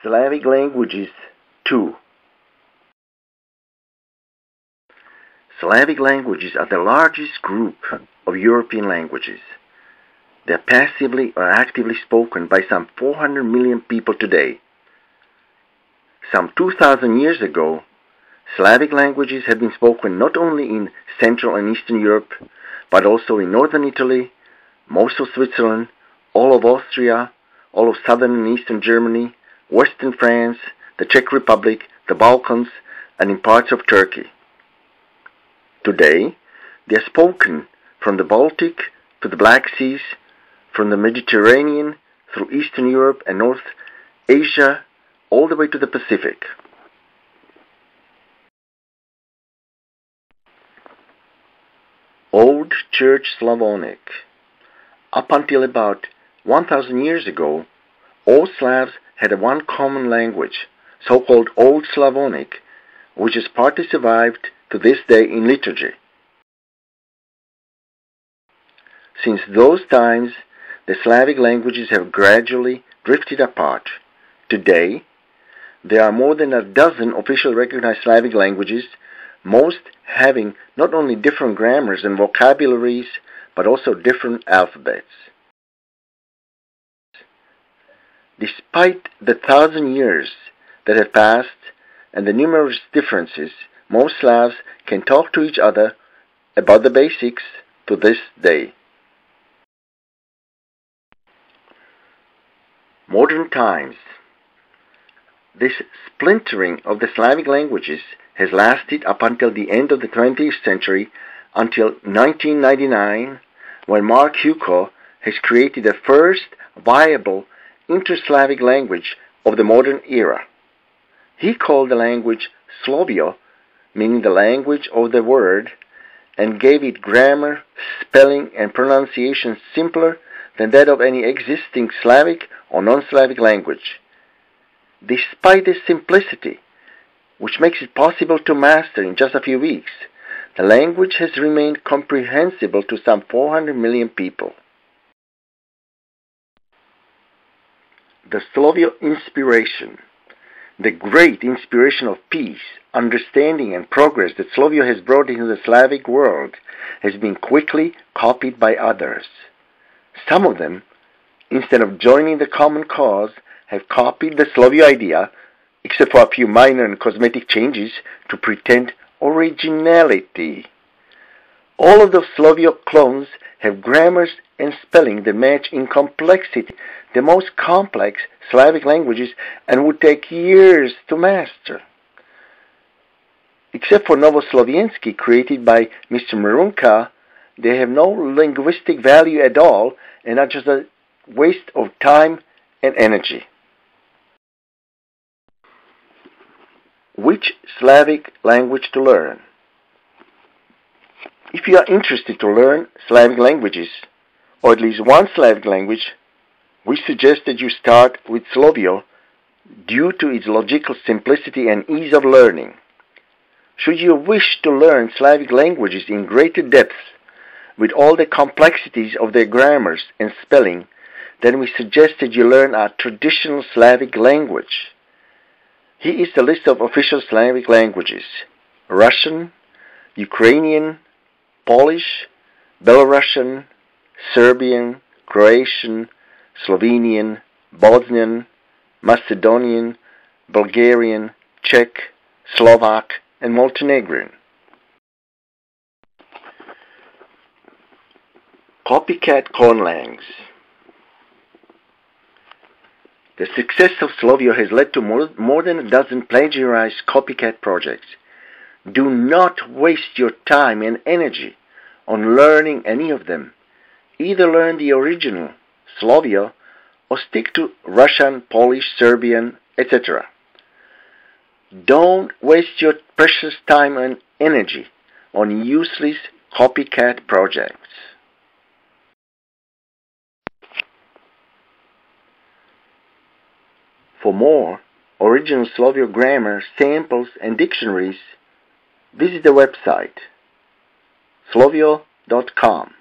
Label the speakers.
Speaker 1: Slavic languages 2. Slavic languages are the largest group of European languages. They are passively or actively spoken by some 400 million people today. Some 2,000 years ago, Slavic languages have been spoken not only in Central and Eastern Europe, but also in Northern Italy, most of Switzerland, all of Austria, all of Southern and Eastern Germany, Western France, the Czech Republic, the Balkans, and in parts of Turkey. Today, they are spoken from the Baltic to the Black Seas, from the Mediterranean through Eastern Europe and North Asia, all the way to the Pacific. Old Church Slavonic. Up until about 1,000 years ago, all Slavs had one common language, so-called Old Slavonic, which has partly survived to this day in liturgy. Since those times, the Slavic languages have gradually drifted apart. Today, there are more than a dozen officially recognized Slavic languages, most having not only different grammars and vocabularies, but also different alphabets. Despite the 1,000 years that have passed and the numerous differences, most Slavs can talk to each other about the basics to this day. Modern times. This splintering of the Slavic languages has lasted up until the end of the 20th century, until 1999, when Mark Hugo has created the first viable inter-Slavic language of the modern era. He called the language Slovio, meaning the language of the word, and gave it grammar, spelling, and pronunciation simpler than that of any existing Slavic or non-Slavic language. Despite this simplicity, which makes it possible to master in just a few weeks, the language has remained comprehensible to some 400 million people. The Slovio inspiration, the great inspiration of peace, understanding, and progress that Slovio has brought into the Slavic world, has been quickly copied by others. Some of them, instead of joining the common cause, have copied the Slovio idea, except for a few minor and cosmetic changes, to pretend originality. All of those Slovio clones have grammars and spelling that match in complexity the most complex Slavic languages and would take years to master. Except for Slovjenski, created by Mr. Marunka, they have no linguistic value at all and are just a waste of time and energy. Which Slavic language to learn? If you are interested to learn Slavic languages, or at least one Slavic language, we suggest that you start with Slovio due to its logical simplicity and ease of learning. Should you wish to learn Slavic languages in greater depth, with all the complexities of their grammars and spelling, then we suggest that you learn a traditional Slavic language. Here is the list of official Slavic languages: Russian, Ukrainian, Polish, Belarusian, Serbian, Croatian, Slovenian, Bosnian, Macedonian, Bulgarian, Czech, Slovak, and Montenegrin. Copycat conlangs. The success of Slovio has led to more than a dozen plagiarized copycat projects. Do not waste your time and energy on learning any of them. Either learn the original, Slovio, or stick to Russian, Polish, Serbian, etc. Don't waste your precious time and energy on useless copycat projects. For more original Slovio grammar, samples, and dictionaries, visit the website slovio.com.